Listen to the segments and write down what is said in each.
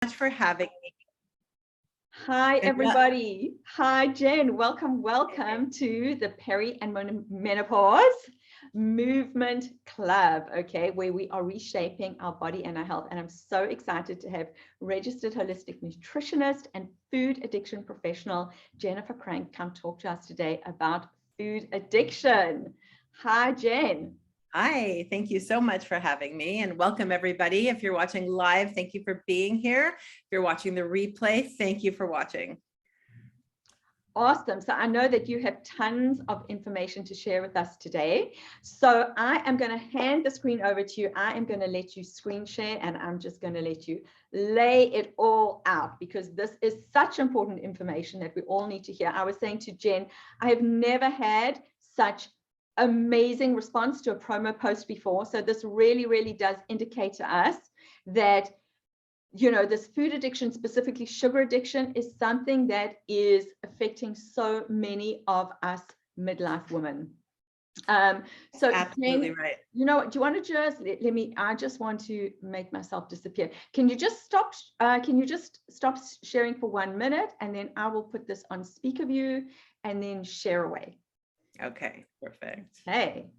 Much for having me. Hi, everybody. Hi, Jen. Welcome to the Peri and Menopause Movement Club, okay, where we are reshaping our body and our health. And I'm so excited to have registered holistic nutritionist and food addiction professional Jennifer Kranc come talk to us today about food addiction. Hi, Jen. Hi, thank you so much for having me, and welcome everybody. If you're watching live, thank you for being here. If you're watching the replay, thank you for watching. Awesome. So I know that you have tons of information to share with us today. So I am going to hand the screen over to you. I am going to let you screen share, and I'm just going to let you lay it all out, because this is such important information that we all need to hear. I was saying to Jen, I have never had such amazing response to a promo post before. So this really does indicate to us that, you know, this food addiction, specifically sugar addiction, is something that is affecting so many of us midlife women. So Absolutely Jane, right. You know, do you want to just let me, I just want to make myself disappear. Can you just stop sharing for 1 minute, and then I will put this on speaker view and then share away. Okay, perfect. Hey.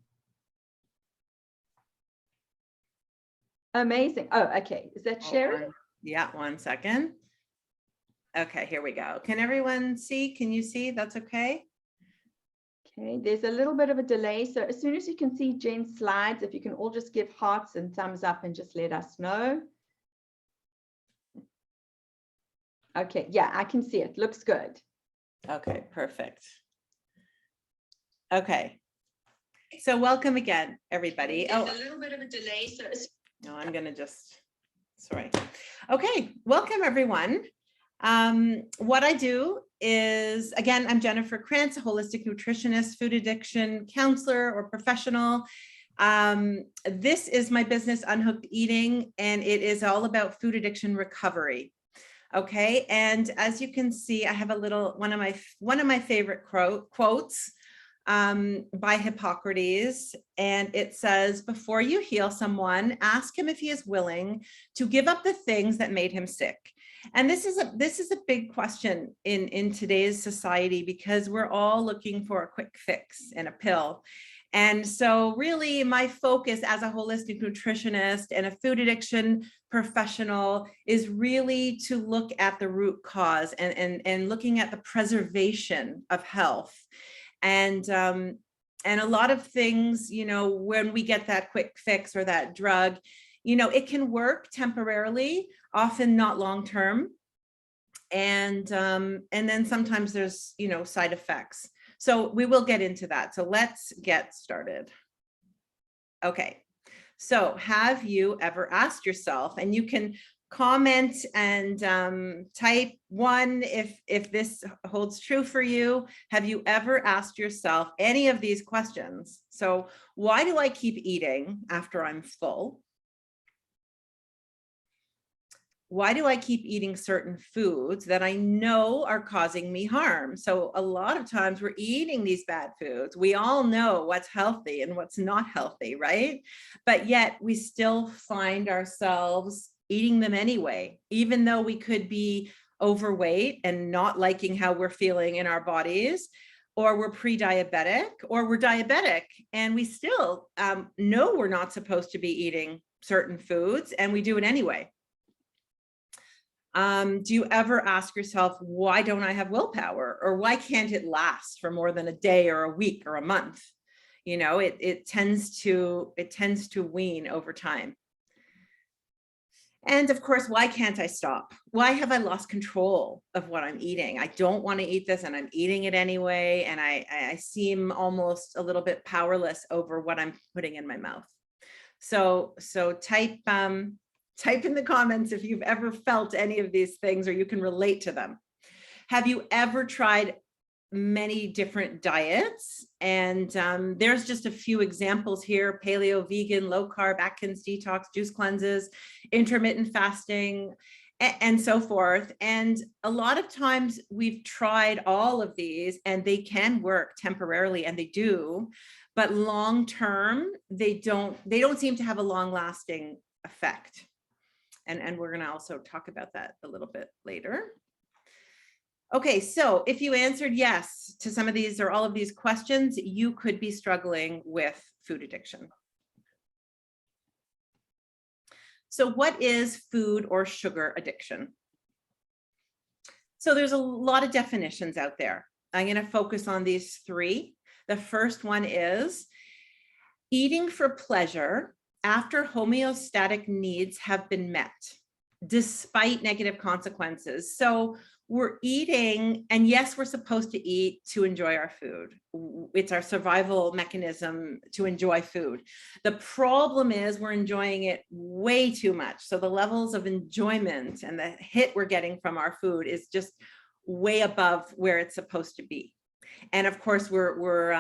Amazing. Oh, okay. Is that sharing? Yeah, 1 second. Okay, here we go. Can everyone see? Can you see? That's okay. Okay, there's a little bit of a delay. So as soon as you can see Jen's slides, if you can all just give hearts and thumbs up and just let us know. Okay, yeah, I can see it. Looks good. Okay, perfect. Okay. So welcome again, everybody. There's a little bit of a delay. So no, I'm going to just, sorry. Okay, welcome everyone. What I do is, again, I'm Jennifer Kranc, a holistic nutritionist, food addiction counselor or professional. This is my business, Unhooked Eating, and it is all about food addiction recovery. Okay, and as you can see, I have a little one of my favorite quotes by Hippocrates, and it says, "Before you heal someone, ask him if he is willing to give up the things that made him sick." And this is a big question in today's society, because we're all looking for a quick fix and a pill. And so really my focus as a holistic nutritionist and a food addiction professional is really to look at the root cause and looking at the preservation of health. And a lot of things, you know, when we get that quick fix or that drug, you know, it can work temporarily, often not long term. And then sometimes there's, you know, side effects. So we will get into that. So let's get started. Okay. So have you ever asked yourself, and you can comment and type 1 if this holds true for you. Have you ever asked yourself any of these questions? So why do I keep eating after I'm full? Why do I keep eating certain foods that I know are causing me harm? So a lot of times we're eating these bad foods. We all know what's healthy and what's not healthy, right? But yet we still find ourselves eating them anyway, even though we could be overweight and not liking how we're feeling in our bodies, or we're pre-diabetic, or we're diabetic, and we still know we're not supposed to be eating certain foods, and we do it anyway. Do you ever ask yourself, why don't I have willpower? Or why can't it last for more than a day or a week or a month? You know, it tends to wean over time. And of course, why can't I stop? Why have I lost control of what I'm eating? I don't want to eat this and I'm eating it anyway. And I seem almost a little bit powerless over what I'm putting in my mouth. So type in the comments if you've ever felt any of these things or you can relate to them. Have you ever tried many different diets? And there's just a few examples here: paleo, vegan, low carb, Atkins detox, juice cleanses, intermittent fasting, and so forth. And a lot of times we've tried all of these and they can work temporarily, and they do, but long term, they don't seem to have a long lasting effect. And we're going to also talk about that a little bit later. Okay, so if you answered yes to some of these or all of these questions, you could be struggling with food addiction. So what is food or sugar addiction? So there's a lot of definitions out there. I'm going to focus on these three. The first one is eating for pleasure after homeostatic needs have been met, despite negative consequences. So we're eating, and yes, we're supposed to eat to enjoy our food. It's our survival mechanism to enjoy food. The problem is we're enjoying it way too much. So the levels of enjoyment and the hit we're getting from our food is just way above where it's supposed to be. And of course, we're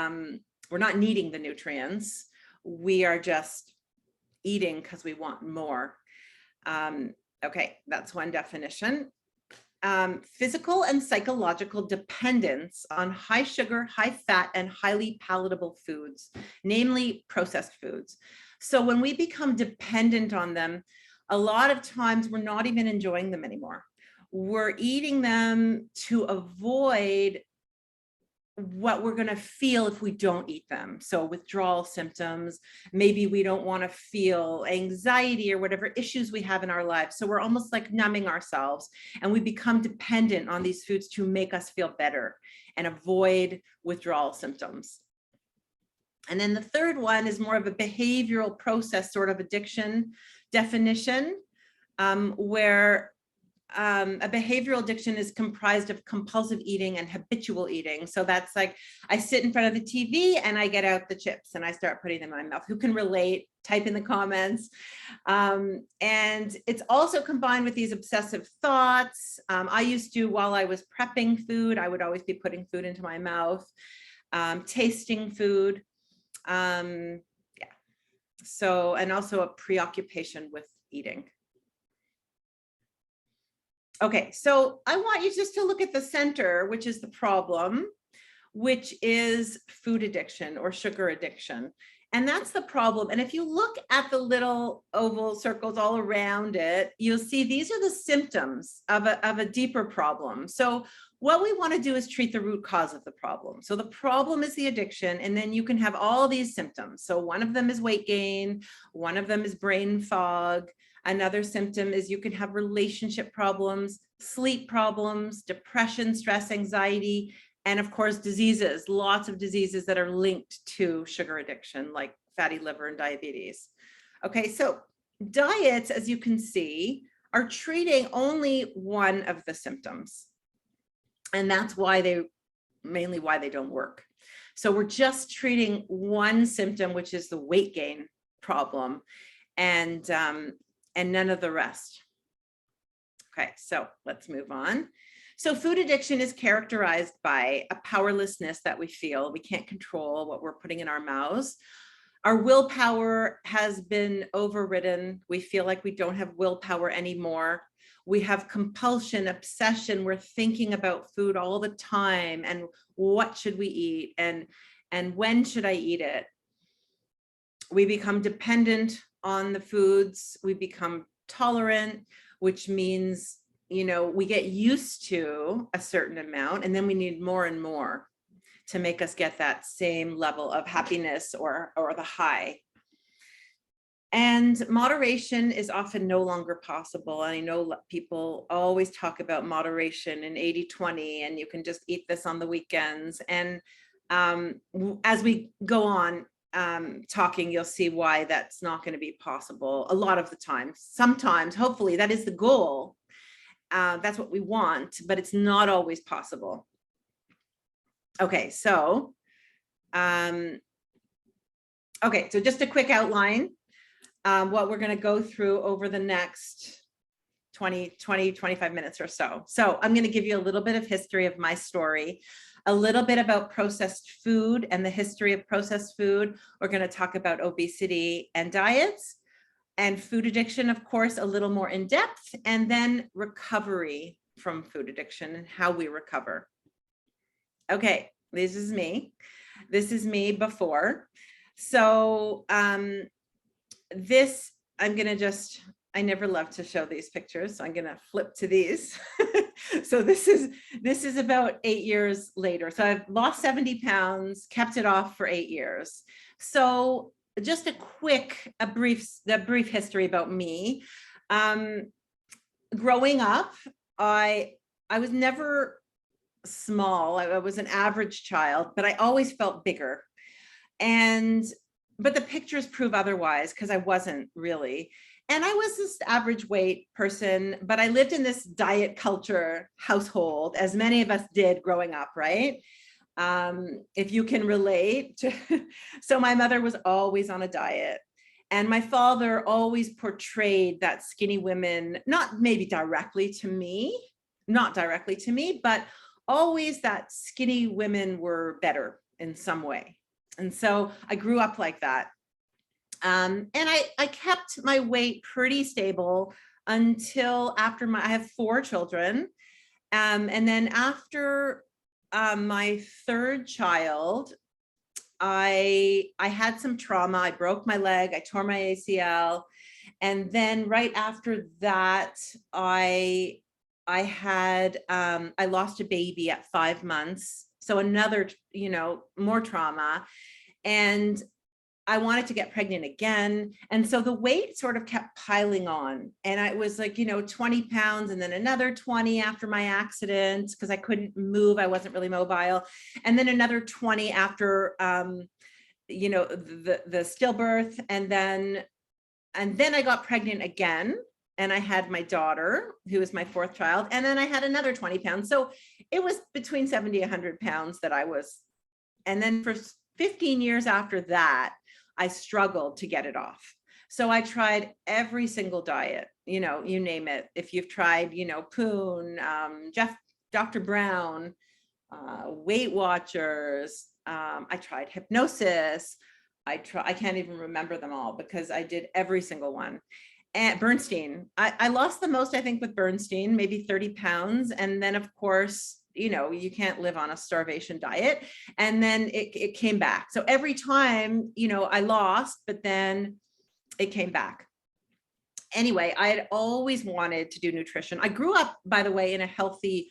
not needing the nutrients. We are just eating because we want more. Okay, that's one definition. Physical and psychological dependence on high sugar, high fat, and highly palatable foods, namely processed foods. So when we become dependent on them, a lot of times we're not even enjoying them anymore. We're eating them to avoid what we're going to feel if we don't eat them. So withdrawal symptoms, maybe we don't want to feel anxiety or whatever issues we have in our lives. So we're almost like numbing ourselves, and we become dependent on these foods to make us feel better and avoid withdrawal symptoms. And then the third one is more of a behavioral process sort of addiction definition, where a behavioral addiction is comprised of compulsive eating and habitual eating. So that's like, I sit in front of the TV and I get out the chips and I start putting them in my mouth. Who can relate? Type in the comments. And it's also combined with these obsessive thoughts. I used to, while I was prepping food, I would always be putting food into my mouth, tasting food. Yeah. So, and also a preoccupation with eating. Okay, so I want you just to look at the center, which is the problem, which is food addiction or sugar addiction. And that's the problem. And if you look at the little oval circles all around it, you'll see these are the symptoms of a deeper problem. So what we want to do is treat the root cause of the problem. So the problem is the addiction, and then you can have all these symptoms. So one of them is weight gain, one of them is brain fog. Another symptom is you can have relationship problems, sleep problems, depression, stress, anxiety, and of course, diseases, lots of diseases that are linked to sugar addiction, like fatty liver and diabetes. Okay, so diets, as you can see, are treating only one of the symptoms. And that's why mainly why they don't work. So we're just treating one symptom, which is the weight gain problem, and none of the rest. Okay, so let's move on. So food addiction is characterized by a powerlessness that we feel. We can't control what we're putting in our mouths. Our willpower has been overridden. We feel like we don't have willpower anymore. We have compulsion, obsession. We're thinking about food all the time, and what should we eat, and when should I eat it? We become dependent on the foods. We become tolerant, which means, you know, we get used to a certain amount, and then we need more and more to make us get that same level of happiness or the high. And moderation is often no longer possible. And I know people always talk about moderation and 80-20, and you can just eat this on the weekends. And as we go on talking, you'll see why that's not going to be possible a lot of the time. Sometimes, hopefully, that is the goal. That's what we want, but it's not always possible. Okay, so just a quick outline. What we're going to go through over the next 25 minutes or so. So I'm going to give you a little bit of history of my story, a little bit about processed food and the history of processed food. We're going to talk about obesity and diets, and food addiction, of course, a little more in depth, and then recovery from food addiction and how we recover. Okay, this is me. This is me before. So I I never love to show these pictures, so I'm going to flip to these. So this is about 8 years later. So I've lost 70 pounds, kept it off for 8 years. So just a brief history about me. Growing up, I was never small. I was an average child, but I always felt bigger. But the pictures prove otherwise, because I wasn't really. And I was this average weight person, but I lived in this diet culture household, as many of us did growing up, right? If you can relate. So my mother was always on a diet. And my father always portrayed that skinny women, not directly to me, but always that skinny women were better in some way. And so I grew up like that. And I kept my weight pretty stable until after I have 4 children. And then after my 3rd child, I had some trauma. I broke my leg, I tore my ACL. And then right after that, I lost a baby at 5 months. So another, more trauma. And I wanted to get pregnant again. And so the weight sort of kept piling on. And I was like, 20 pounds and then another 20 after my accident, because I couldn't move. I wasn't really mobile. And then another 20 after, the stillbirth. And then I got pregnant again. And I had my daughter, who was my 4th child. And then I had another 20 pounds. So it was between 70 and 100 pounds that I was. And then for 15 years after that, I struggled to get it off. So I tried every single diet, you name it. If you've tried, Poon, Dr. Brown, Weight Watchers, I tried hypnosis. I can't even remember them all because I did every single one. And Bernstein, I lost the most, I think, with Bernstein, maybe 30 pounds. And then of course, you can't live on a starvation diet. And then it came back. So every time, I lost, but then it came back. Anyway, I had always wanted to do nutrition. I grew up, by the way, in a healthy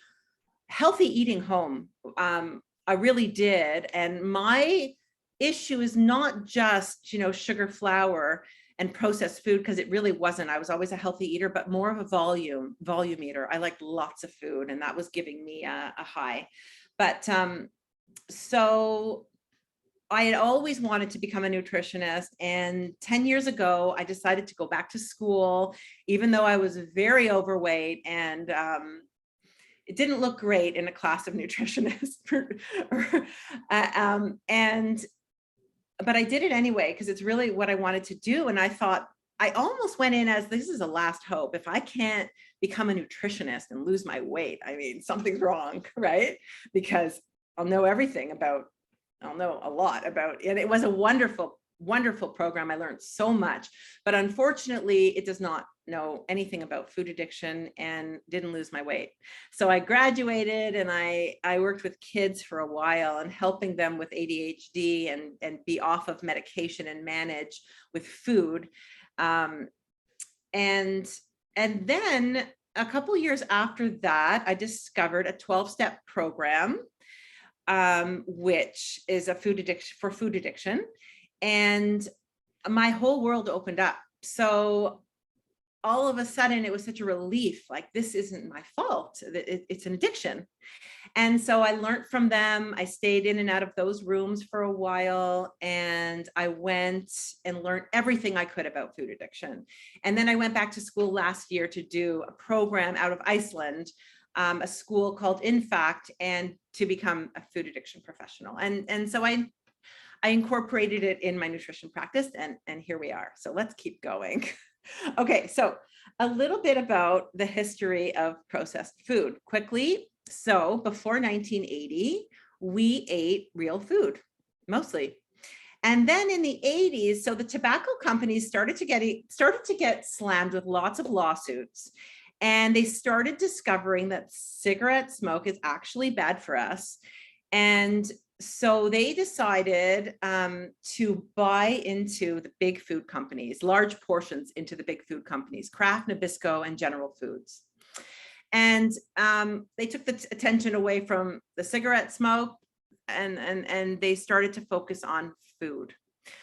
eating home. I really did. And my issue is not just, sugar, flour, and processed food, because it really wasn't. I was always a healthy eater, but more of a volume eater. I liked lots of food, and that was giving me a high. But so I had always wanted to become a nutritionist. And 10 years ago, I decided to go back to school, even though I was very overweight, and it didn't look great in a class of nutritionists. But I did it anyway, because it's really what I wanted to do. And I thought, I almost went in as, this is a last hope. If I can't become a nutritionist and lose my weight, I mean, something's wrong, right? Because I'll know a lot about it. And it was a wonderful, wonderful program. I learned so much, but unfortunately it does not know anything about food addiction, and didn't lose my weight. So I graduated, and I worked with kids for a while, and helping them with ADHD and be off of medication and manage with food. And then a couple of years after that, I discovered a 12-step program, which is food addiction. And my whole world opened up. So all of a sudden it was such a relief, like, this isn't my fault. It's an addiction. And so I learned from them. I stayed in and out of those rooms for a while, and I went and learned everything I could about food addiction. And then I went back to school last year to do a program out of Iceland, a school called InFact, and to become a food addiction professional. And so I incorporated it in my nutrition practice, and here we are. So let's keep going. Okay, so a little bit about the history of processed food quickly. So before 1980, we ate real food, mostly. And then in the 80s, so the tobacco companies started to get slammed with lots of lawsuits. And they started discovering that cigarette smoke is actually bad for us. And So they decided to buy into the big food companies, large portions into the big food companies, Kraft, Nabisco, and General Foods. And they took the attention away from the cigarette smoke, and they started to focus on food.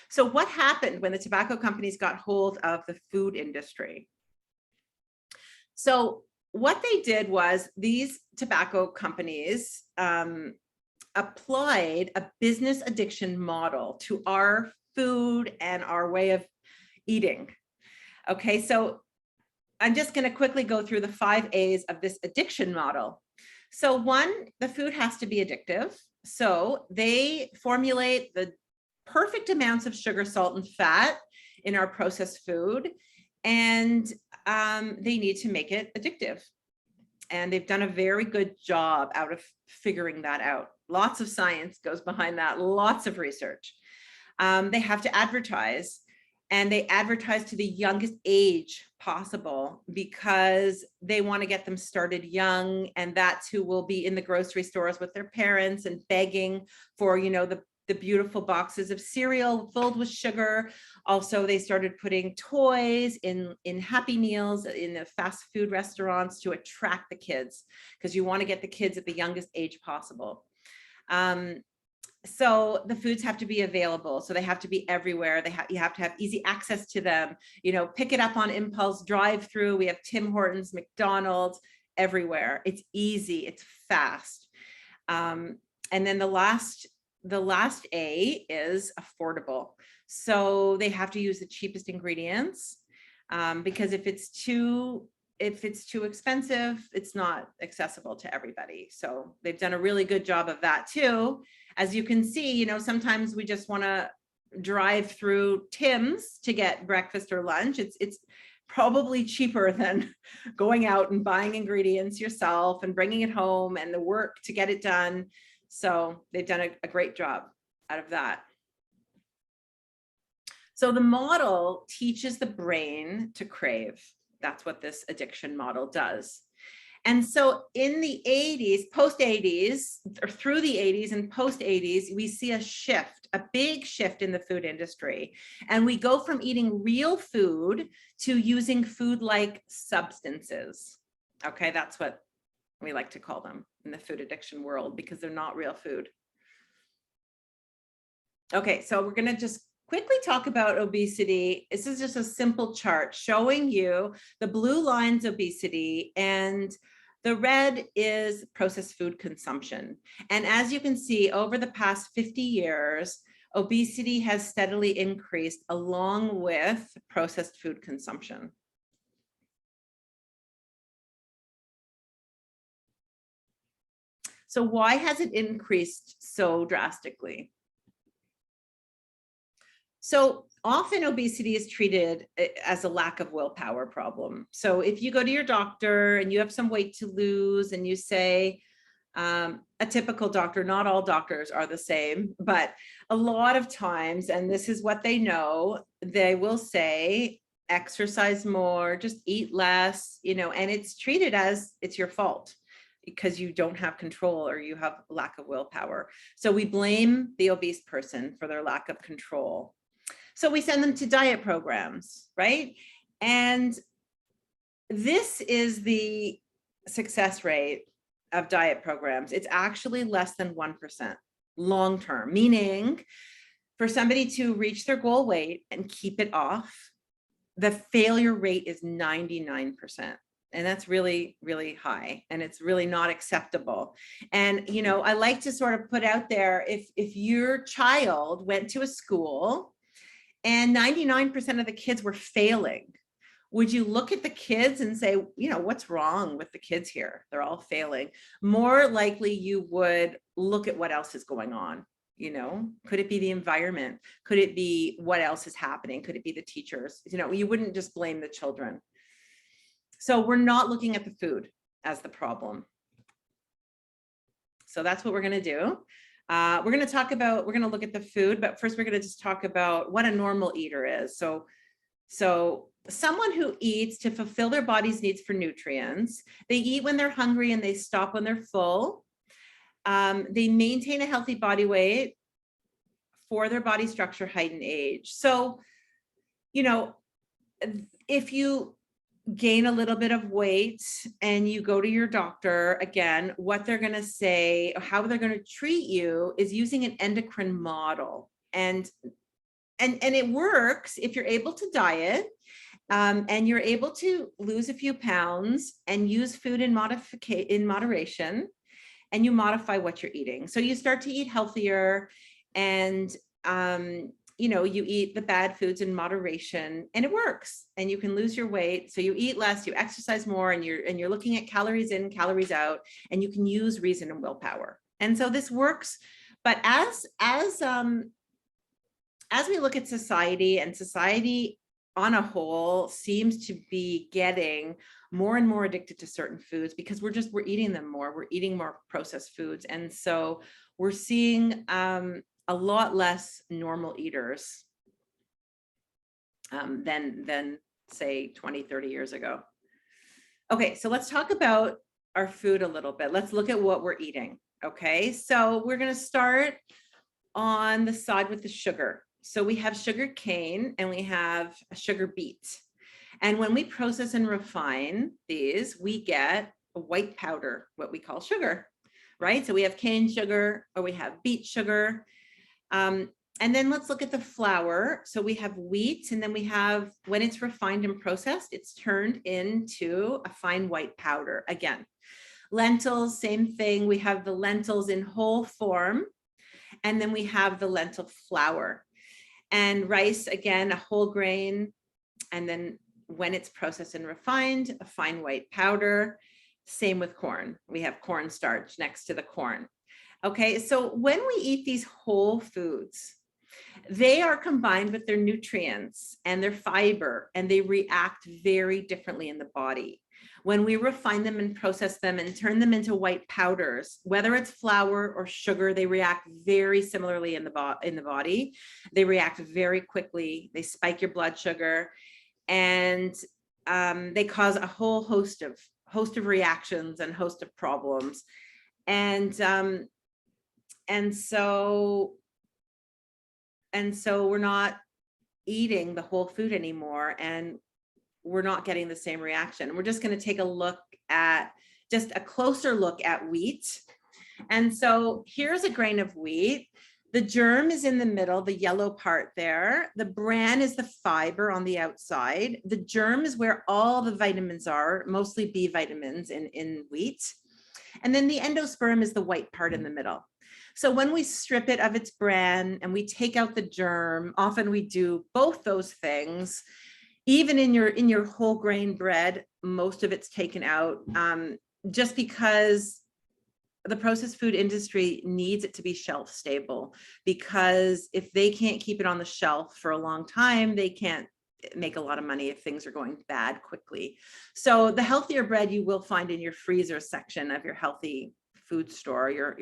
So what happened when the tobacco companies got hold of the food industry? So what they did was these tobacco companies applied a business addiction model to our food and our way of eating. Okay, so I'm just going to quickly go through the 5 A's of this addiction model. So 1, the food has to be addictive. So they formulate the perfect amounts of sugar, salt, and fat in our processed food, and they need to make it addictive. And they've done a very good job out of figuring that out. Lots of science goes behind that, lots of research. They have to advertise, and they advertise to the youngest age possible because they want to get them started young, and that's who will be in the grocery stores with their parents and begging for, you know, the beautiful boxes of cereal filled with sugar. Also, they started putting toys in Happy Meals in the fast food restaurants to attract the kids, because you want to get the kids at the youngest age possible. So the foods have to be available. So they have to be everywhere. You have to have easy access to them. You know, pick it up on impulse, drive through. We have Tim Hortons, McDonald's, everywhere. It's easy, it's fast. And then the last A is affordable. So they have to use the cheapest ingredients, because if it's too expensive, it's not accessible to everybody. So they've done a really good job of that too. As you can see, you know, sometimes we just want to drive through Tim's to get breakfast or lunch. It's probably cheaper than going out and buying ingredients yourself and bringing it home and the work to get it done. So they've done a great job out of that. So the model teaches the brain to crave. That's what this addiction model does. And so in the 80s, post 80s, or through the 80s and post 80s, we see a shift, a big shift in the food industry. And we go from eating real food to using food-like substances. Okay, that's what we like to call them in the food addiction world, because they're not real food. Okay, so we're going to just quickly talk about obesity. This is just a simple chart showing you the blue line's obesity and the red is processed food consumption. And as you can see, over the past 50 years, obesity has steadily increased along with processed food consumption. So why has it increased so drastically? So often obesity is treated as a lack of willpower problem. So if you go to your doctor and you have some weight to lose and you say, a typical doctor, not all doctors are the same, but a lot of times, and this is what they know, they will say, exercise more, just eat less, you know, and it's treated as it's your fault because you don't have control or you have lack of willpower. So we blame the obese person for their lack of control. So we send them to diet programs, right? And this is the success rate of diet programs. It's actually less than 1% long-term, meaning for somebody to reach their goal weight and keep it off, the failure rate is 99%. And that's really, really high. And it's really not acceptable. And, you know, I like to sort of put out there, if your child went to a school and 99% of the kids were failing, would you look at the kids and say, you know, what's wrong with the kids here? They're all failing. More likely you would look at what else is going on. You know, could it be the environment? Could it be what else is happening? Could it be the teachers? You know, you wouldn't just blame the children. So we're not looking at the food as the problem. So that's what we're going to do. We're going to look at the food, but first we're going to just talk about what a normal eater is. So someone who eats to fulfill their body's needs for nutrients, they eat when they're hungry and they stop when they're full. They maintain a healthy body weight for their body structure, height, and age. So, you know, if you gain a little bit of weight and you go to your doctor, again, what they're going to say, how they're going to treat you is using an endocrine model. And it works if you're able to diet, and you're able to lose a few pounds and use food in moderation, and you modify what you're eating. So you start to eat healthier, and you know, you eat the bad foods in moderation, and it works, and you can lose your weight. So you eat less, you exercise more, and you're looking at calories in, calories out, and you can use reason and willpower. And so this works. But as we look at society, and society on a whole seems to be getting more and more addicted to certain foods, because we're eating them more. We're eating more processed foods. And so we're seeing a lot less normal eaters than say 20, 30 years ago. Okay, so let's talk about our food a little bit. Let's look at what we're eating. Okay, so we're going to start on the side with the sugar. So we have sugar cane and we have a sugar beet. And when we process and refine these, we get a white powder, what we call sugar, right? So we have cane sugar, or we have beet sugar. And then let's look at the flour. So we have wheat, and then we have, when it's refined and processed, it's turned into a fine white powder. Again, lentils, same thing. We have the lentils in whole form, and then we have the lentil flour. And rice, again, a whole grain, and then when it's processed and refined, a fine white powder. Same with corn. We have cornstarch next to the corn. Okay, so when we eat these whole foods, they are combined with their nutrients and their fiber, and they react very differently in the body. When we refine them and process them and turn them into white powders, whether it's flour or sugar, they react very similarly in the body. They react very quickly. They spike your blood sugar, and they cause a whole host of reactions and host of problems. And so we're not eating the whole food anymore, and we're not getting the same reaction. We're just going to take a look at, just a closer look at wheat. And so here's a grain of wheat. The germ is in the middle, the yellow part there. The bran is the fiber on the outside. The germ is where all the vitamins are, mostly B vitamins in wheat. And then the endosperm is the white part in the middle. So when we strip it of its bran and we take out the germ, often we do both those things. Even in your whole grain bread, most of it's taken out, just because the processed food industry needs it to be shelf stable, because if they can't keep it on the shelf for a long time, they can't make a lot of money if things are going bad quickly. So the healthier bread you will find in your freezer section of your healthy food store,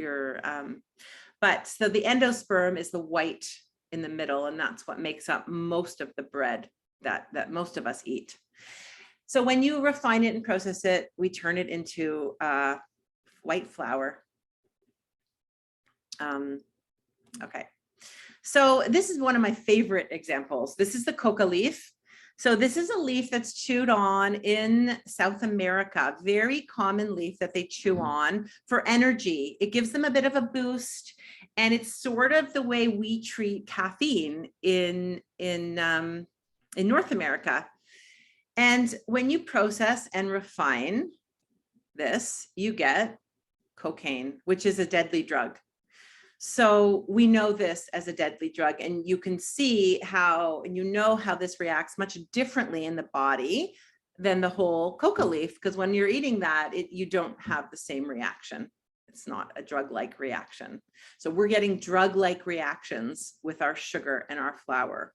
but so the endosperm is the white in the middle, and that's what makes up most of the bread that most of us eat. So when you refine it and process it, we turn it into white flour. Okay, so this is one of my favorite examples. This is the coca leaf. So this is a leaf that's chewed on in South America, very common leaf that they chew on for energy. It gives them a bit of a boost, and it's sort of the way we treat caffeine in North America. And when you process and refine this, you get cocaine, which is a deadly drug. So we know this as a deadly drug, and you can see how, and you know how this reacts much differently in the body than the whole coca leaf, because when you're eating that, you don't have the same reaction. It's not a drug-like reaction. So we're getting drug-like reactions with our sugar and our flour.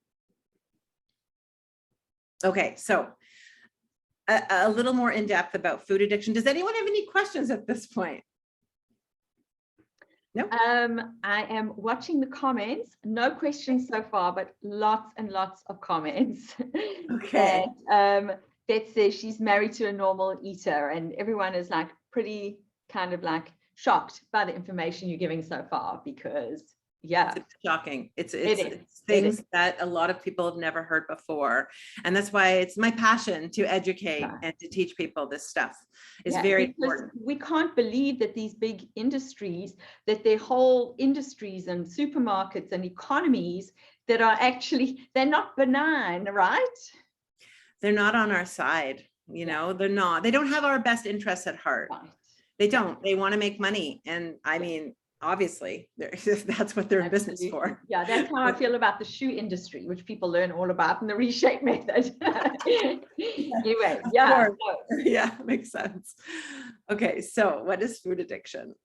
Okay, so a little more in depth about food addiction. Does anyone have any questions at this point? No? I am watching the comments. No questions so far, but lots and lots of comments. Okay. And, Beth says she's married to a normal eater, and everyone is like pretty kind of like shocked by the information you're giving so far, because yeah, it's shocking. It's is. things that a lot of people have never heard before. And that's why it's my passion to educate Yeah. and to teach people this stuff is Yeah, very because important. we can't believe that these big industries, that their whole industries and supermarkets and economies that are actually, they're not benign, right? They're not on our side, you know, they're not, they don't have our best interests at heart. Right. They don't, they want to make money. And I mean, obviously that's what they're in business for. Yeah, that's how I feel about the shoe industry, which people learn all about in the reshape method. Anyway, yeah. Yeah, makes sense. Okay, so what is food addiction?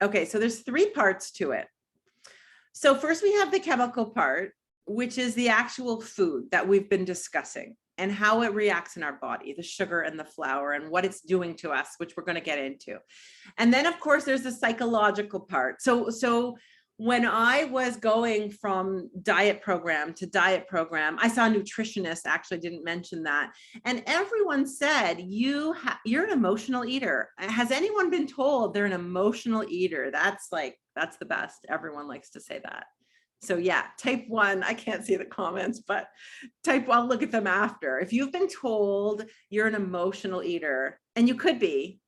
Okay, so there's 3 parts to it. So first we have the chemical part, which is the actual food that we've been discussing and how it reacts in our body, the sugar and the flour and what it's doing to us, which we're going to get into. And then of course there's the psychological part. So when I was going from diet program to diet program, I saw a nutritionist, actually didn't mention that. And everyone said, you're an emotional eater. Has anyone been told they're an emotional eater? That's the best. Everyone likes to say that. So yeah, type 1, I can't see the comments, but I'll look at them after. If you've been told you're an emotional eater, and you could be,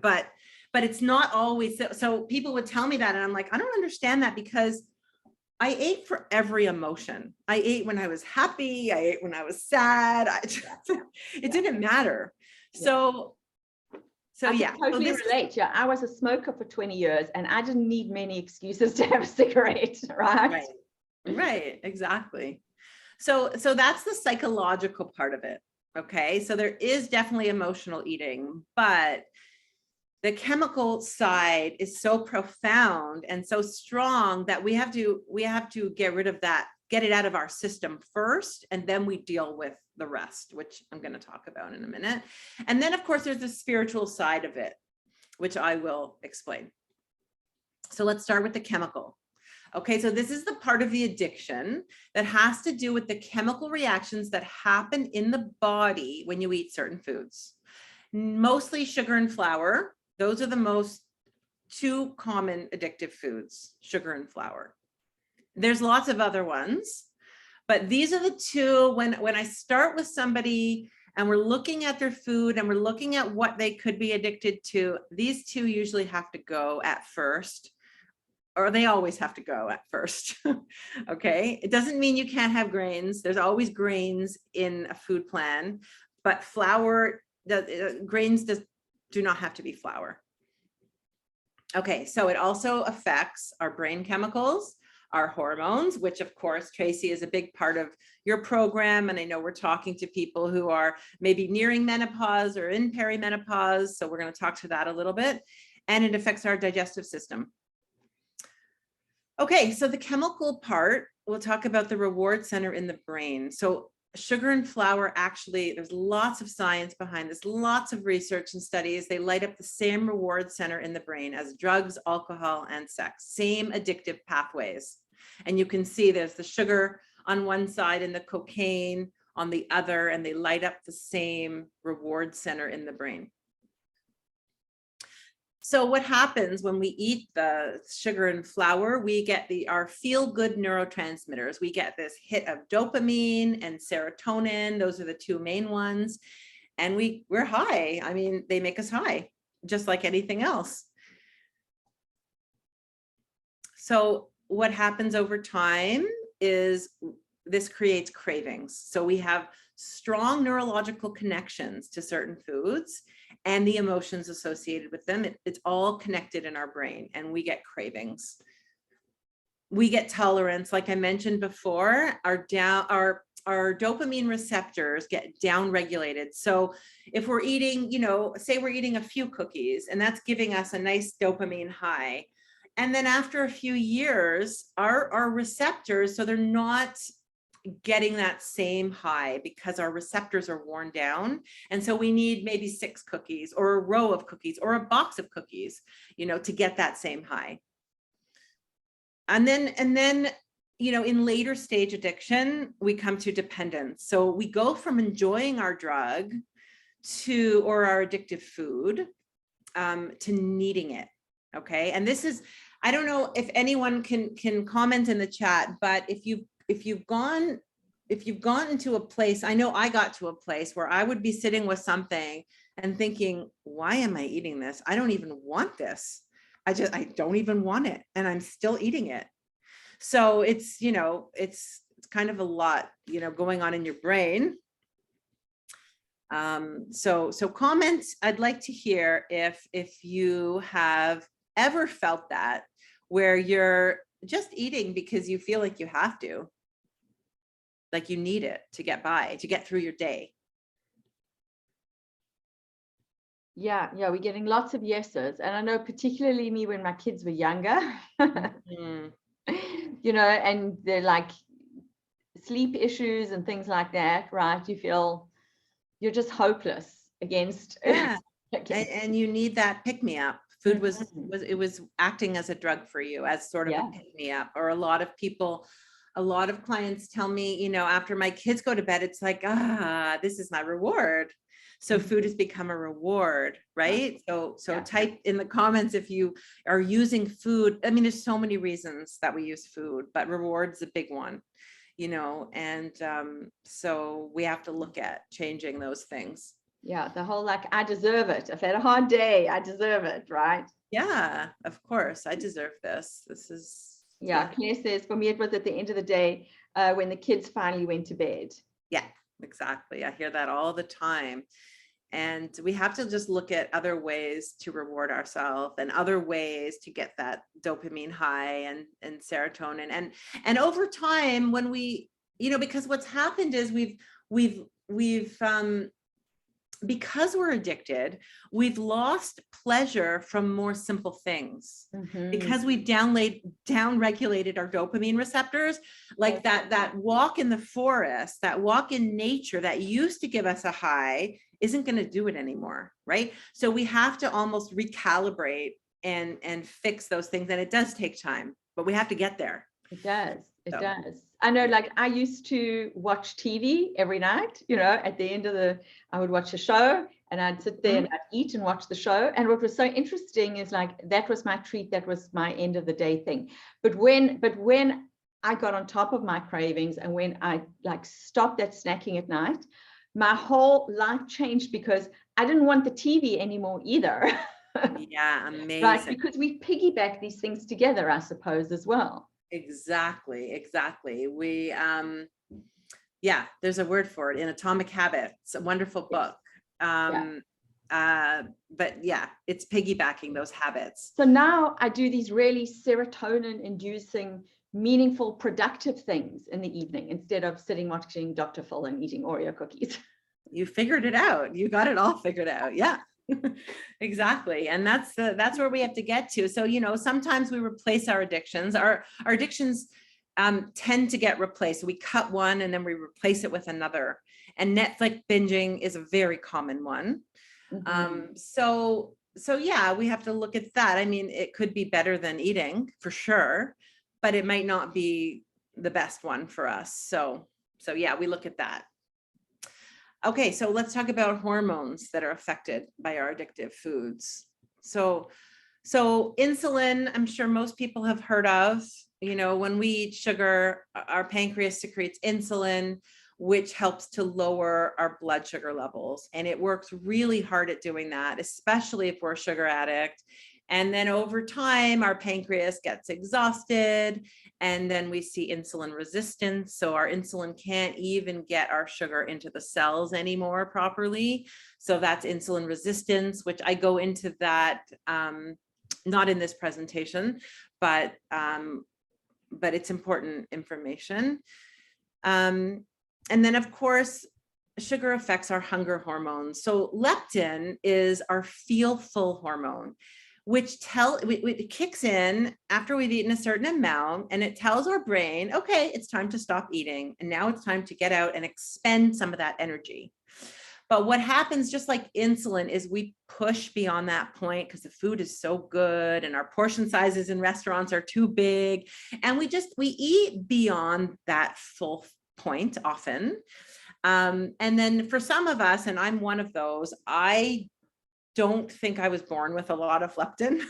but it's not always so people would tell me that and I'm like, I don't understand that, because I ate for every emotion. I ate when I was happy, I ate when I was sad. It didn't matter. So yeah, I totally relate. Yeah, I was a smoker for 20 years and I didn't need many excuses to have a cigarette, right? Right, exactly. So that's the psychological part of it. Okay, so there is definitely emotional eating, but the chemical side is so profound and so strong that we have to get rid of that, get it out of our system first, and then we deal with the rest, which I'm going to talk about in a minute. And then of course there's the spiritual side of it, which I will explain. So let's start with the chemical. Okay, so this is the part of the addiction that has to do with the chemical reactions that happen in the body when you eat certain foods. Mostly sugar and flour. Those are the most 2 common addictive foods, sugar and flour. There's lots of other ones, but these are the 2. When I start with somebody and we're looking at their food and we're looking at what they could be addicted to, these 2 usually have to go at first, or they always have to go at first. Okay, it doesn't mean you can't have grains. There's always grains in a food plan, but flour, grains do not have to be flour. Okay, so it also affects our brain chemicals, our hormones, which of course, Tracy, is a big part of your program. And I know we're talking to people who are maybe nearing menopause or in perimenopause. So we're going to talk to that a little bit. And it affects our digestive system. Okay, so the chemical part, we'll talk about the reward center in the brain. So sugar and flour, actually, there's lots of science behind this, lots of research and studies. They light up the same reward center in the brain as drugs, alcohol, and sex, same addictive pathways. And you can see there's the sugar on one side and the cocaine on the other, and they light up the same reward center in the brain. So what happens when we eat the sugar and flour, we get our feel-good neurotransmitters. We get this hit of dopamine and serotonin. Those are the 2 main ones. And we're high. I mean, they make us high, just like anything else. So what happens over time is this creates cravings. So we have strong neurological connections to certain foods and the emotions associated with them. It's all connected in our brain, and we get cravings. We get tolerance. Like I mentioned before, our dopamine receptors get down-regulated. So if we're eating, say we're eating a few cookies, and that's giving us a nice dopamine high. And then after a few years, our receptors, so they're not getting that same high because our receptors are worn down. And so we need maybe 6 cookies or a row of cookies or a box of cookies, to get that same high. And then, in later stage addiction, we come to dependence. So we go from enjoying our drug or our addictive food to needing it. Okay. And this is, I don't know if anyone can comment in the chat, but if you've gone into a place, I know I got to a place where I would be sitting with something and thinking, why am I eating this? I don't even want this. I don't even want it. And I'm still eating it. So it's, it's kind of a lot, going on in your brain. So comments, I'd like to hear if you have ever felt that, where you're just eating because you feel like you have to, like you need it to get by, to get through your day. Yeah, we're getting lots of yeses. And I know particularly me when my kids were younger, Mm-hmm. And they're like sleep issues and things like that, right? You feel you're just hopeless against. Yeah. And you need that pick-me-up. Food was acting as a drug for you, as sort of a pick-me-up. Or a lot of clients tell me, after my kids go to bed, it's like, this is my reward. So food has become a reward, right? So type in the comments if you are using food. I mean, there's so many reasons that we use food, but reward's a big one, and so we have to look at changing those things. Yeah, the whole I deserve it. I've had a hard day. I deserve it, right? Yeah, of course. I deserve this. This is. Yeah, Claire says, for me, it was at the end of the day when the kids finally went to bed. Yeah, exactly. I hear that all the time. And we have to just look at other ways to reward ourselves and other ways to get that dopamine high and serotonin. And over time, when we, because what's happened is we've because we're addicted, we've lost pleasure from more simple things because we've down-regulated our dopamine receptors, like that walk in the forest, that walk in nature that used to give us a high isn't going to do it anymore, right? So we have to almost recalibrate and fix those things. And it does take time, but we have to get there. It does. It does. I know, I used to watch TV every night, at the end of I would watch a show and I'd sit there and I'd eat and watch the show. And what was so interesting is that was my treat. That was my end of the day thing. But when I got on top of my cravings and when I stopped that snacking at night, my whole life changed because I didn't want the TV anymore either. Yeah, amazing. Right, because we piggyback these things together, I suppose, as well. Exactly. We, there's a word for it in Atomic Habits, a wonderful book. But it's piggybacking those habits. So now I do these really serotonin inducing, meaningful, productive things in the evening instead of sitting watching Dr. Phil and eating Oreo cookies. You figured it out. You got it all figured out. Yeah. Exactly. And that's where we have to get to. So, sometimes we replace our addictions. Our addictions tend to get replaced. We cut one and then we replace it with another. And Netflix binging is a very common one. So we have to look at that. I mean, it could be better than eating for sure, but it might not be the best one for us. So we look at that. Okay, so let's talk about hormones that are affected by our addictive foods. So insulin, I'm sure most people have heard of. When we eat sugar, our pancreas secretes insulin, which helps to lower our blood sugar levels. And it works really hard at doing that, especially if we're a sugar addict. And then over time, our pancreas gets exhausted and then we see insulin resistance. So our insulin can't even get our sugar into the cells anymore properly. So that's insulin resistance, which I go into that, not in this presentation, but it's important information. And then of course, sugar affects our hunger hormones. So leptin is our feel full hormone, which it kicks in after we've eaten a certain amount, and it tells our brain, okay, it's time to stop eating. And now it's time to get out and expend some of that energy. But what happens, just like insulin, is we push beyond that point because the food is so good and our portion sizes in restaurants are too big. And we eat beyond that full point often. And then for some of us, and I'm one of those, I don't think I was born with a lot of leptin.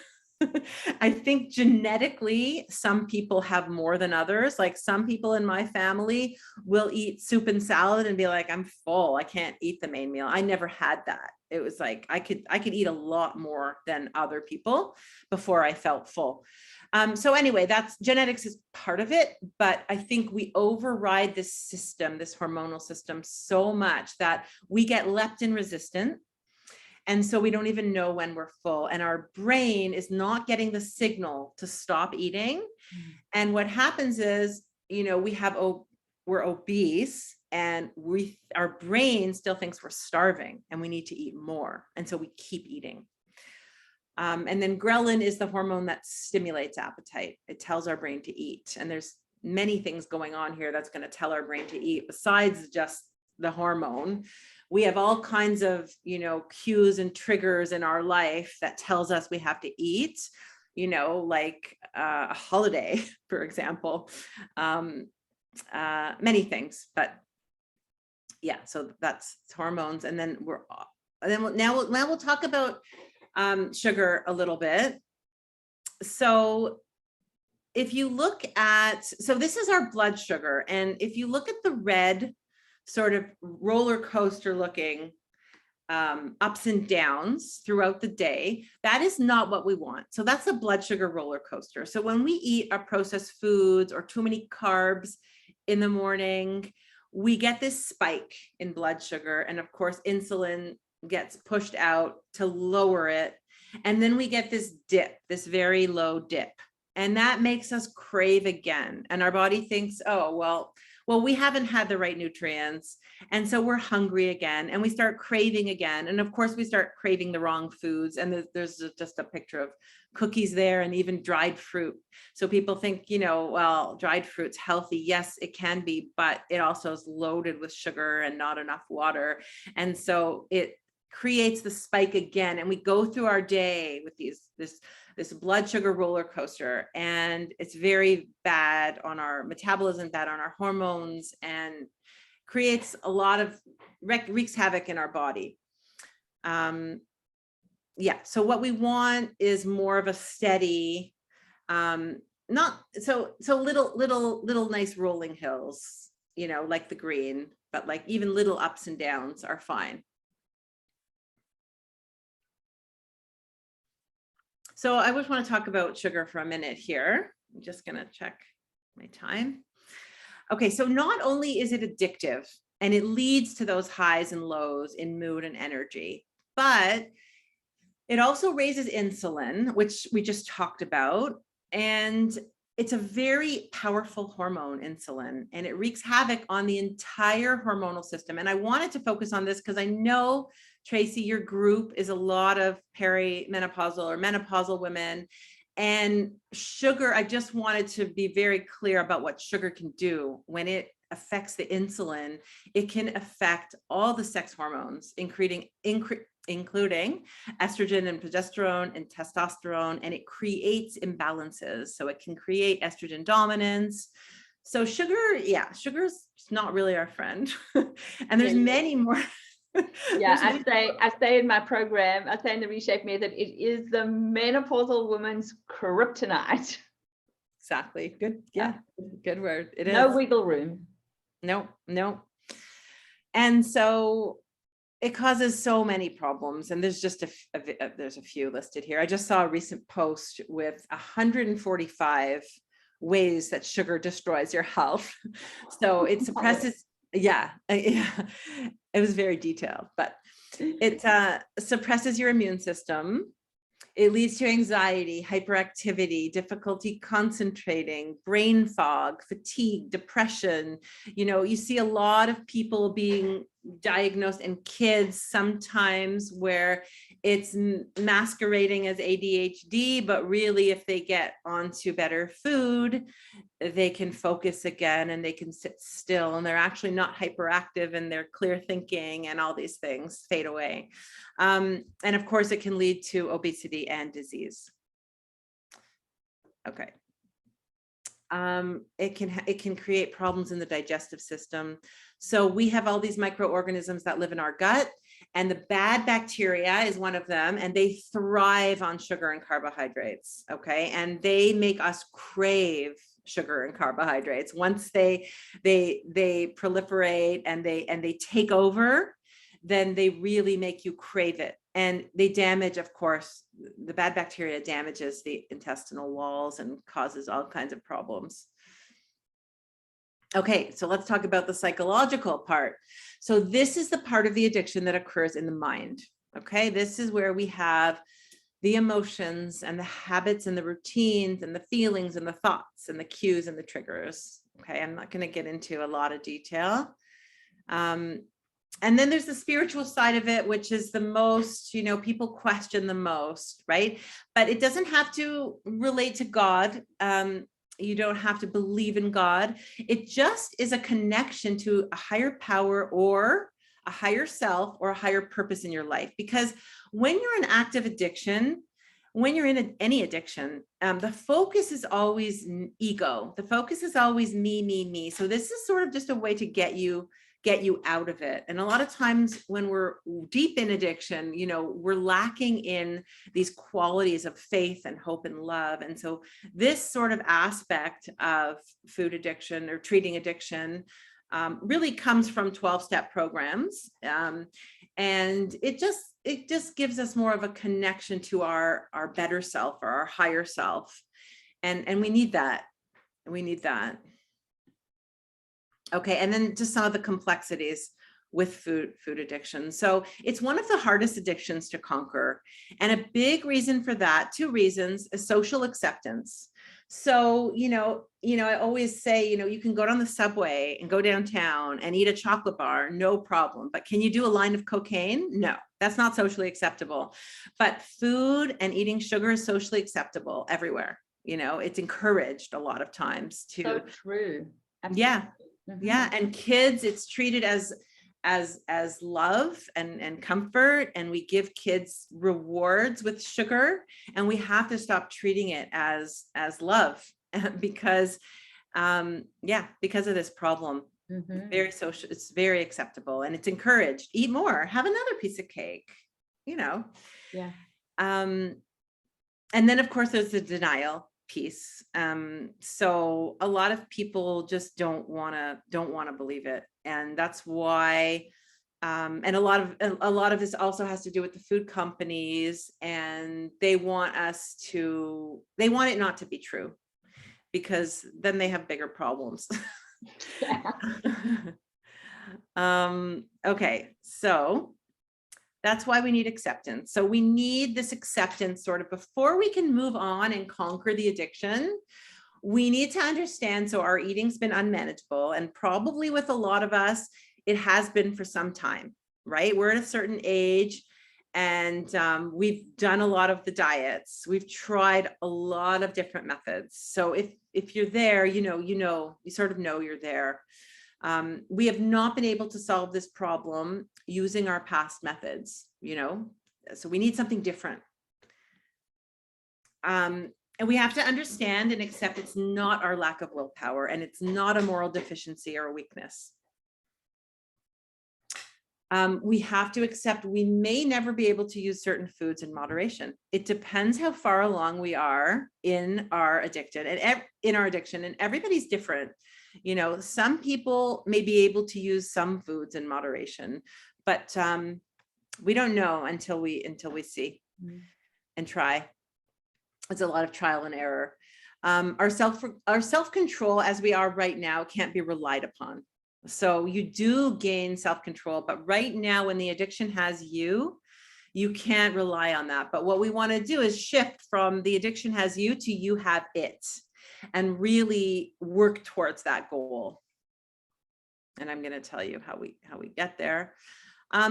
I think genetically, some people have more than others. Like some people in my family will eat soup and salad and be like, I'm full, I can't eat the main meal. I never had that. It was like, I could eat a lot more than other people before I felt full. So anyway, that's genetics is part of it, but I think we override this system, this hormonal system so much that we get leptin resistant. And so we don't even know when we're full, and our brain is not getting the signal to stop eating. And what happens is, we're obese, and our brain still thinks we're starving and we need to eat more. And so we keep eating. And then ghrelin is the hormone that stimulates appetite. It tells our brain to eat. And there's many things going on here that's going to tell our brain to eat besides just the hormone. We have all kinds of, cues and triggers in our life that tells us we have to eat, like a holiday, for example, many things, but yeah, so that's hormones. And then now we'll talk about sugar a little bit. So if you look at, so this is our blood sugar. And if you look at the red sort of roller coaster looking ups and downs throughout the day, that is not what we want. So that's a blood sugar roller coaster. So when we eat our processed foods or too many carbs in the morning, we get this spike in blood sugar. And of course, insulin gets pushed out to lower it. And then we get this dip, this very low dip. And that makes us crave again. And our body thinks, oh, well, we haven't had the right nutrients. And so we're hungry again, and we start craving again. And of course we start craving the wrong foods. And there's just a picture of cookies there, and even dried fruit. So people think, well, dried fruit's healthy. Yes, it can be, but it also is loaded with sugar and not enough water. And so it creates the spike again. And we go through our day with this blood sugar roller coaster, and it's very bad on our metabolism, bad on our hormones, and creates a lot of wreaks havoc in our body. Yeah, so what we want is more of a steady, not so little nice rolling hills, like the green, but like even little ups and downs are fine. So I just want to talk about sugar for a minute here. I'm just going to check my time. Okay, so not only is it addictive and it leads to those highs and lows in mood and energy, but it also raises insulin, which we just talked about. And it's a very powerful hormone, insulin, and it wreaks havoc on the entire hormonal system. And I wanted to focus on this because I know, Tracy, your group is a lot of perimenopausal or menopausal women. And sugar, I just wanted to be very clear about what sugar can do. When it affects the insulin, it can affect all the sex hormones, including estrogen and progesterone and testosterone, and it creates imbalances. So it can create estrogen dominance. So sugar's not really our friend. And there's many more. Yeah, I say in my program, I say in the Reshape Method, it is the menopausal woman's kryptonite. Exactly. Good. Yeah. Good word. It is. No wiggle room. No. And so it causes so many problems. And there's just there's a few listed here. I just saw a recent post with 145 ways that sugar destroys your health. So it suppresses. Yeah, it was very detailed, but it suppresses your immune system. It leads to anxiety, hyperactivity, difficulty concentrating, brain fog, fatigue, depression. You see a lot of people being diagnosed, and kids sometimes, where it's masquerading as ADHD, but really if they get onto better food, they can focus again and they can sit still, and they're actually not hyperactive, and their clear thinking and all these things fade away. And of course it can lead to obesity and disease. Okay. It can create problems in the digestive system. So we have all these microorganisms that live in our gut, And the bad bacteria is one of them, and they thrive on sugar and carbohydrates. Okay. And they make us crave sugar and carbohydrates. Once they proliferate and they take over, then they really make you crave it. And they damage, of course, the bad bacteria damages the intestinal walls and causes all kinds of problems. Okay, so let's talk about the psychological part. So this is the part of the addiction that occurs in the mind. Okay, this is where we have the emotions and the habits and the routines and the feelings and the thoughts and the cues and the triggers. Okay, I'm not going to get into a lot of detail. And then there's the spiritual side of it, which is the most, people question the most, right? But it doesn't have to relate to God. You don't have to believe in God. It just is a connection to a higher power or a higher self or a higher purpose in your life. Because when you're in active addiction, when you're in any addiction, the focus is always ego. The focus is always me, me, me. So this is sort of just a way to get you out of it. And a lot of times when we're deep in addiction, we're lacking in these qualities of faith and hope and love. And so this sort of aspect of food addiction or treating addiction really comes from 12-step programs. And it just gives us more of a connection to our better self or our higher self. And we need that. We need that. Okay, and then just some of the complexities with food addiction. So it's one of the hardest addictions to conquer. And a big reason for that, 2 reasons, is social acceptance. So, I always say, you can go down the subway and go downtown and eat a chocolate bar, no problem. But can you do a line of cocaine? No, that's not socially acceptable. But food and eating sugar is socially acceptable everywhere. It's encouraged a lot of times to. So true. Absolutely. Yeah. Yeah. And kids, it's treated as love and comfort. And we give kids rewards with sugar, and we have to stop treating it as love because of this problem. Very social. It's very acceptable and it's encouraged. Eat more, have another piece of cake, Yeah. And then of course there's the denial piece. So a lot of people just don't want to believe it. And that's why, and a lot of this also has to do with the food companies, and they want it not to be true, because then they have bigger problems. Okay. So that's why we need acceptance. So we need this acceptance sort of before we can move on and conquer the addiction. We need to understand, so our eating's been unmanageable, and probably with a lot of us, it has been for some time, right? We're at a certain age, and we've done a lot of the diets. We've tried a lot of different methods. So if you're there, you sort of know you're there. We have not been able to solve this problem using our past methods, so we need something different. And we have to understand and accept it's not our lack of willpower, and it's not a moral deficiency or a weakness. We have to accept we may never be able to use certain foods in moderation. It depends how far along we are in our addiction, and everybody's different. Some people may be able to use some foods in moderation, but we don't know until we see and try. It's a lot of trial and error. Our self-control as we are right now can't be relied upon. So you do gain self-control, but right now when the addiction has you can't rely on that. But what we want to do is shift from the addiction has you to you have it, and really work towards that goal. And I'm going to tell you how we get there.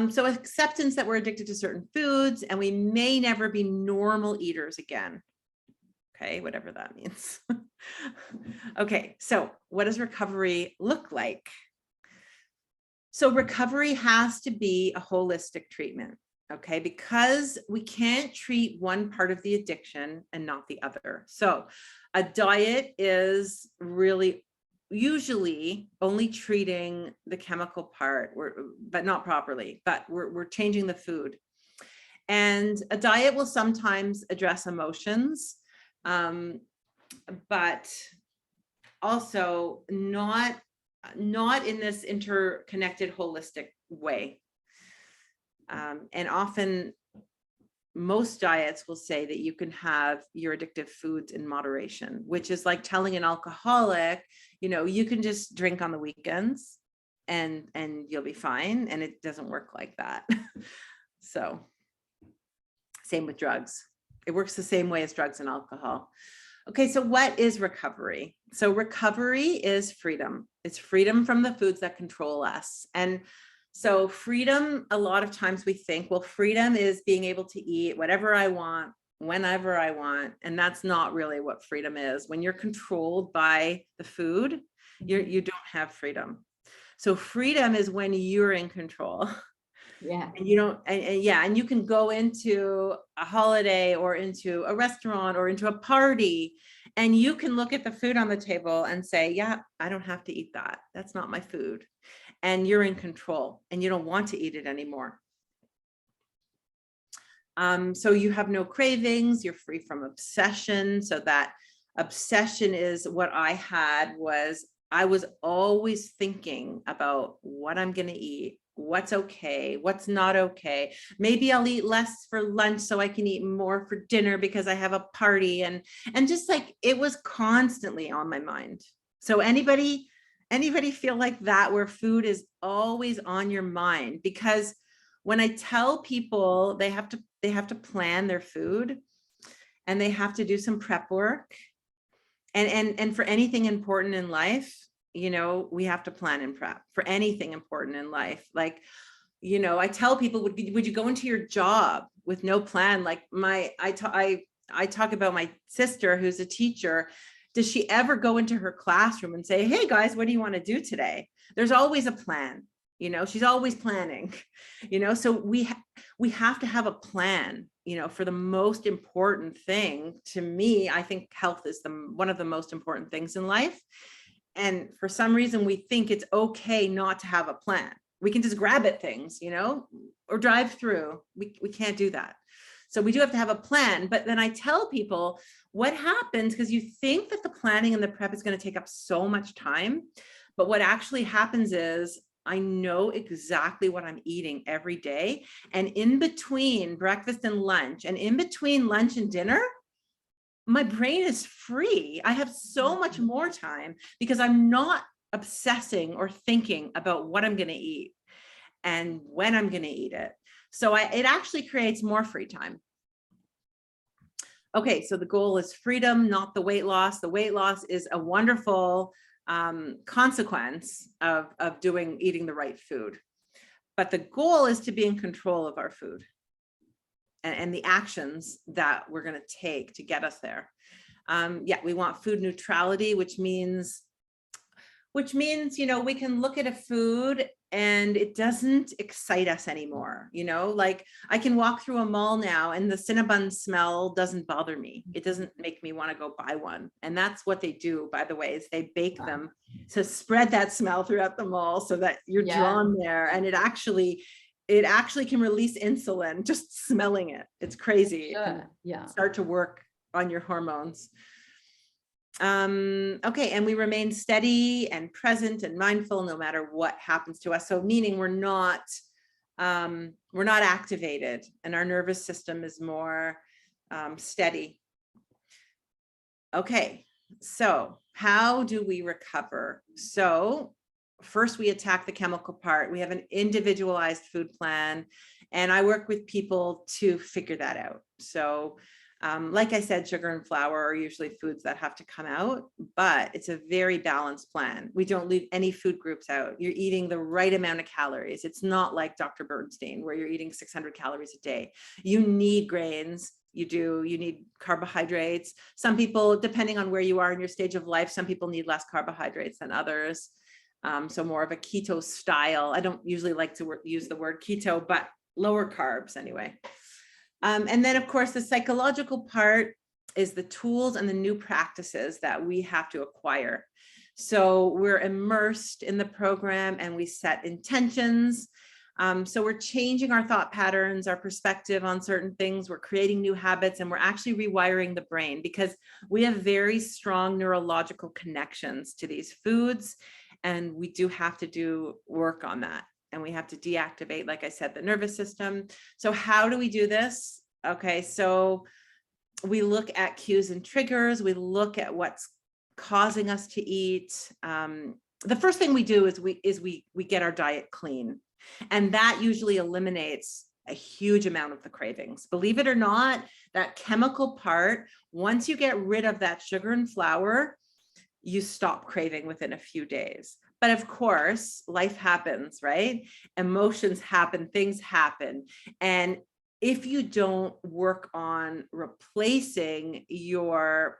So acceptance that we're addicted to certain foods, and we may never be normal eaters again. Okay, whatever that means. Okay, so what does recovery look like? So recovery has to be a holistic treatment, okay, because we can't treat one part of the addiction and not the other. So a diet is really usually only treating the chemical part, but not properly, but we're changing the food. And a diet will sometimes address emotions, but also not in this interconnected, holistic way. And often most diets will say that you can have your addictive foods in moderation, which is like telling an alcoholic, you can just drink on the weekends and you'll be fine. And it doesn't work like that. So same with drugs. It works the same way as drugs and alcohol. Okay, so what is recovery? So recovery is freedom. It's freedom from the foods that control us. And so freedom, a lot of times we think, well, freedom is being able to eat whatever I want, whenever I want. And that's not really what freedom is. When you're controlled by the food, you don't have freedom. So freedom is when you're in control. Yeah. And you don't, and you can go into a holiday or into a restaurant or into a party, and you can look at the food on the table and say, yeah, I don't have to eat that. That's not my food. And you're in control and you don't want to eat it anymore. So you have no cravings, you're free from obsession. So that obsession is what I had was, I was always thinking about what I'm going to eat, what's okay, what's not okay. Maybe I'll eat less for lunch so I can eat more for dinner because I have a party. And just like, it was constantly on my mind. So anybody feel like that, where food is always on your mind? Because when I tell people they have to plan their food and they have to do some prep work, and for anything important in life, we have to plan and prep for anything important in life. Like, I tell people, would you go into your job with no plan? Like I talk about my sister, who's a teacher. Does she ever go into her classroom and say, hey guys, what do you want to do today? There's always a plan. She's always planning, so we have to have a plan, for the most important thing. To me, I think health is one of the most important things in life. And for some reason, we think it's okay not to have a plan. We can just grab at things, or drive through. We can't do that. So we do have to have a plan. But then I tell people what happens, because you think that the planning and the prep is going to take up so much time. But what actually happens is, I know exactly what I'm eating every day. And in between breakfast and lunch, and in between lunch and dinner, my brain is free. I have so much more time because I'm not obsessing or thinking about what I'm going to eat and when I'm going to eat it. So it actually creates more free time. Okay, so the goal is freedom, not the weight loss. The weight loss is a wonderful consequence of eating the right food. But the goal is to be in control of our food and the actions that we're going to take to get us there. We want food neutrality, which means, we can look at a food and it doesn't excite us anymore. Like I can walk through a mall now and the Cinnabon smell doesn't bother me. It doesn't make me want to go buy one. And that's what they do, by the way, is they bake them to spread that smell throughout the mall so that you're drawn there. And it actually can release insulin, just smelling it. It's crazy. Sure. It start to work on your hormones. Okay, and we remain steady and present and mindful no matter what happens to us. So meaning we're not activated, and our nervous system is more steady. Okay, so how do we recover? So first we attack the chemical part. We have an individualized food plan, and I work with people to figure that out. So like I said, sugar and flour are usually foods that have to come out, but it's a very balanced plan. We don't leave any food groups out. You're eating the right amount of calories. It's not like Dr. Bernstein, where you're eating 600 calories a day. You need grains. You need carbohydrates. Some people, depending on where you are in your stage of life, some people need less carbohydrates than others. So more of a keto style. I don't usually like to use the word keto, but lower carbs anyway. And then, of course, the psychological part is the tools and the new practices that we have to acquire. So we're immersed in the program and we set intentions. So we're changing our thought patterns, our perspective on certain things. We're creating new habits, and we're actually rewiring the brain because we have very strong neurological connections to these foods. And we do have to do work on that. And we have to deactivate, like I said, the nervous system. So how do we do this? Okay, so we look at cues and triggers. We look at what's causing us to eat. The first thing we do is we get our diet clean. And that usually eliminates a huge amount of the cravings. Believe it or not, that chemical part, once you get rid of that sugar and flour, you stop craving within a few days. But of course, life happens, right? Emotions happen, things happen. And if you don't work on replacing your,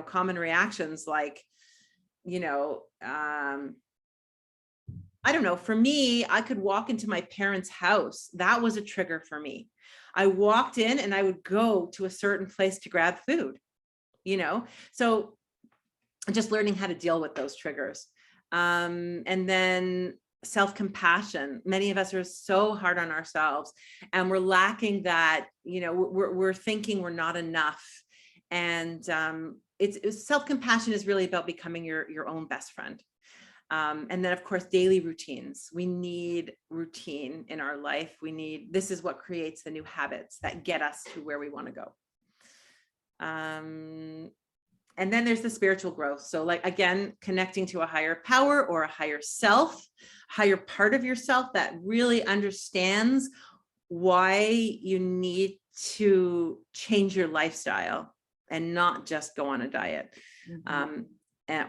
common reactions like, I don't know, for me, I could walk into my parents' house. That was a trigger for me. I walked in and I would go to a certain place to grab food, so just learning how to deal with those triggers. And then self-compassion. Many of us are so hard on ourselves and we're lacking that, we're thinking we're not enough. And it's self-compassion is really about becoming your own best friend. And then of course, daily routines. We need routine in our life. This is what creates the new habits that get us to where we want to go. And then there's the spiritual growth. So like, again, connecting to a higher power or a higher self, higher part of yourself that really understands why you need to change your lifestyle and not just go on a diet,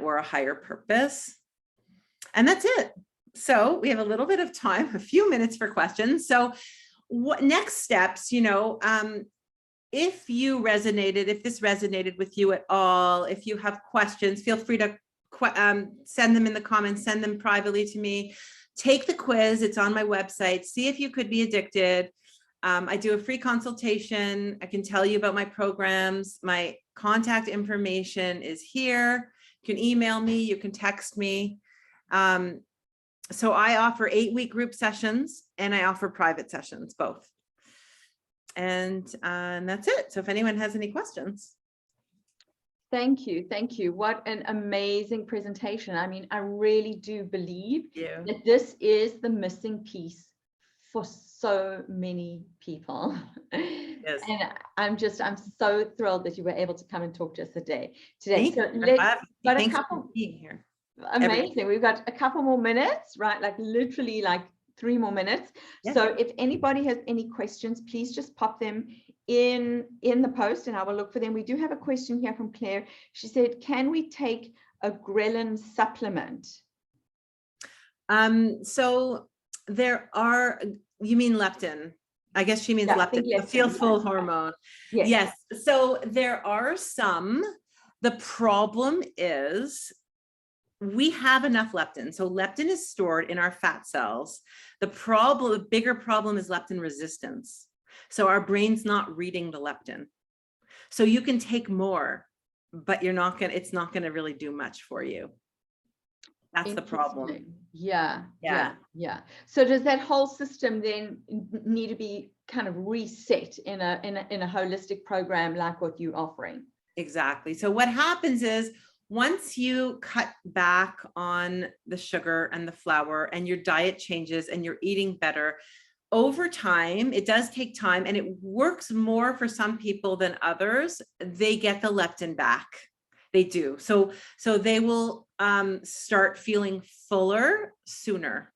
or a higher purpose. And that's it. So we have a little bit of time, a few minutes for questions. So what next steps, if this resonated with you at all, if you have questions, feel free to send them in the comments, send them privately to me. Take the quiz. It's on my website. See if you could be addicted. I do a free consultation. I can tell you about my programs. My contact information is here. You can email me. You can text me. So I offer 8-week group sessions and I offer private sessions, both. And that's it. So if anyone has any questions. Thank you. Thank you. What an amazing presentation. I mean, I really do believe that this is the missing piece for so many people. Yes. And I'm so thrilled that you were able to come and talk to us today. Thanks for being here. Amazing. We've got a couple more minutes, right? Like literally like 3 more minutes. Yeah. So if anybody has any questions, please just pop them in the post and I will look for them. We do have a question here from Claire. She said, can we take a ghrelin supplement? So there are, you mean leptin? I guess she means leptin, the feel-full hormone. Yes. Yes. So there are some. The problem is we have enough leptin. So leptin is stored in our fat cells. The bigger problem is leptin resistance. So our brain's not reading the leptin. So you can take more, but it's not going to really do much for you. That's the problem. Yeah. So does that whole system then need to be kind of reset in a holistic program like what you're offering? Exactly. So what happens is once you cut back on the sugar and the flour and your diet changes and you're eating better, over time, it does take time and it works more for some people than others. They get the leptin back. They do. So they will start feeling fuller sooner.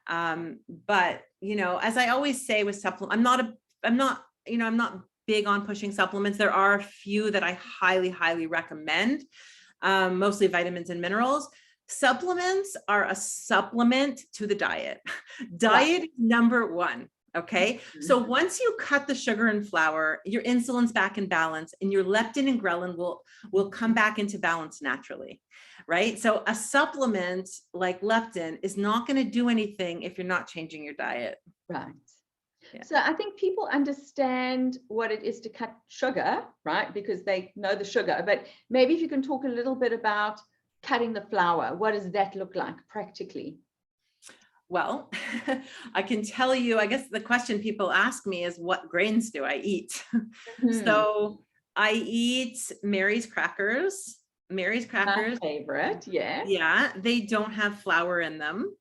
But, as I always say with supplements, I'm not big on pushing supplements. There are a few that I highly, highly recommend, mostly vitamins and minerals. Supplements are a supplement to the diet. Diet is number one. Okay. Mm-hmm. So once you cut the sugar and flour, your insulin's back in balance and your leptin and ghrelin will come back into balance naturally. Right. So a supplement like leptin is not going to do anything if you're not changing your diet. Right. Yeah. So I think people understand what it is to cut sugar, right? Because they know the sugar, but maybe if you can talk a little bit about cutting the flour? What does that look like practically? Well, I can tell you, I guess the question people ask me is, what grains do I eat? So I eat Mary's crackers. Mary's crackers. My favorite, yeah. Yeah, they don't have flour in them.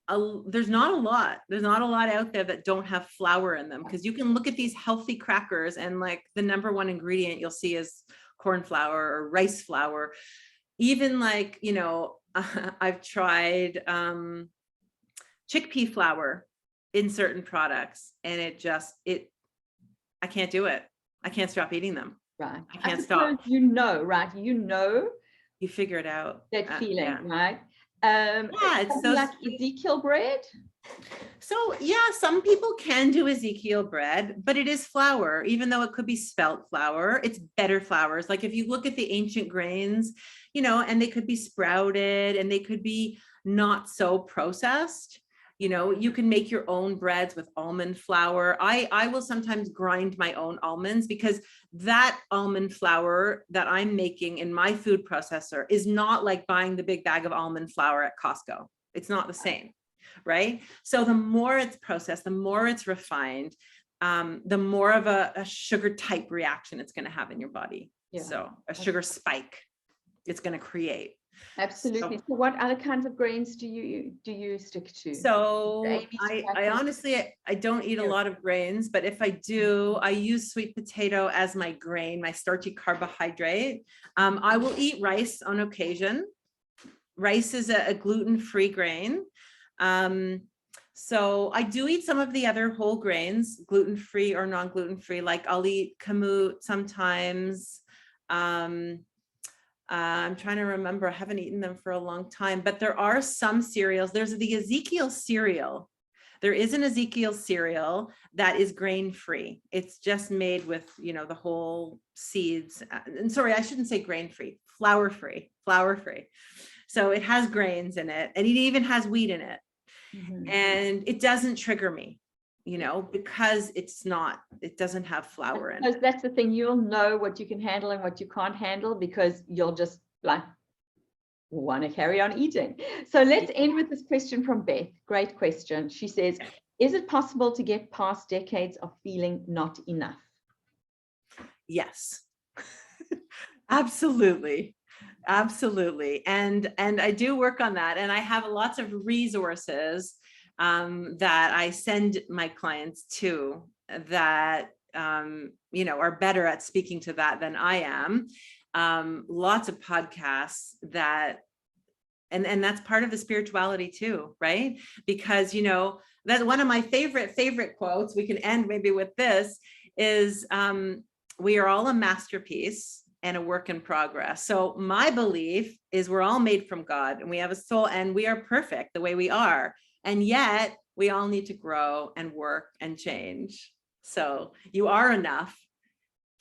There's not a lot out there that don't have flour in them, because you can look at these healthy crackers and like the number one ingredient you'll see is corn flour or rice flour. Even like, you know, I've tried chickpea flour in certain products, and I can't do it. I can't stop eating them. Right. I can't stop. You know, right? You know. You figure it out. That feeling, yeah. right? Yeah, it's so like Ezekiel bread. So yeah, some people can do Ezekiel bread, but it is flour, even though it could be spelt flour. It's better flours. Like if you look at the ancient grains, you know, and they could be sprouted and they could be not so processed. You know, you can make your own breads with almond flour. I will sometimes grind my own almonds, because that almond flour that I'm making in my food processor is not like buying the big bag of almond flour at Costco. It's not the same, right? So the more it's processed, the more it's refined, the more of a sugar type reaction it's going to have in your body. Yeah. So a sugar spike it's going to create. Absolutely. So what other kinds of grains do you stick to? So I honestly, I don't eat a lot of grains, but if I do, I use sweet potato as my grain, my starchy carbohydrate. I will eat rice on occasion. Rice is a gluten-free grain. So I do eat some of the other whole grains, gluten-free or non-gluten-free. Like I'll eat kamut sometimes. I'm trying to remember, I haven't eaten them for a long time, but there are some cereals. There's the Ezekiel cereal. There is an Ezekiel cereal that is grain-free. It's just made with, you know, the whole seeds. And sorry, I shouldn't say grain-free, flour-free. So it has grains in it, and it even has wheat in it. And it doesn't trigger me, you know, because it doesn't have flour in it. That's the thing. You'll know what you can handle and what you can't handle, because you'll just like want to carry on eating. So let's end with this question from Beth. Great question. She says, is it possible to get past decades of feeling not enough? Yes, absolutely. Absolutely. And I do work on that. And I have lots of resources that I send my clients to that, you know, are better at speaking to that than I am. Lots of podcasts that, and that's part of the spirituality too, right? Because, you know, that's one of my favorite quotes. We can end maybe with this is, we are all a masterpiece and a work in progress. So my belief is we're all made from God, and we have a soul, and we are perfect the way we are. And yet we all need to grow and work and change. So you are enough.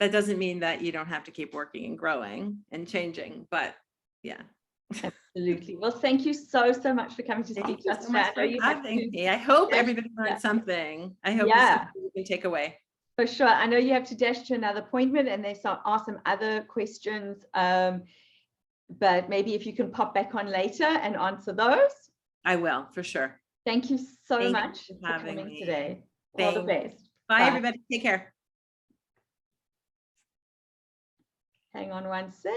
That doesn't mean that you don't have to keep working and growing and changing, but yeah. Absolutely. Well, thank you so much for coming to speak to us today. I hope everybody learned something. I hope you can take away. For sure. I know you have to dash to another appointment, and there's some other questions, but maybe if you can pop back on later and answer those. I will, for sure. Thank you so much for coming today. All the best. Bye, everybody. Take care. Hang on one sec.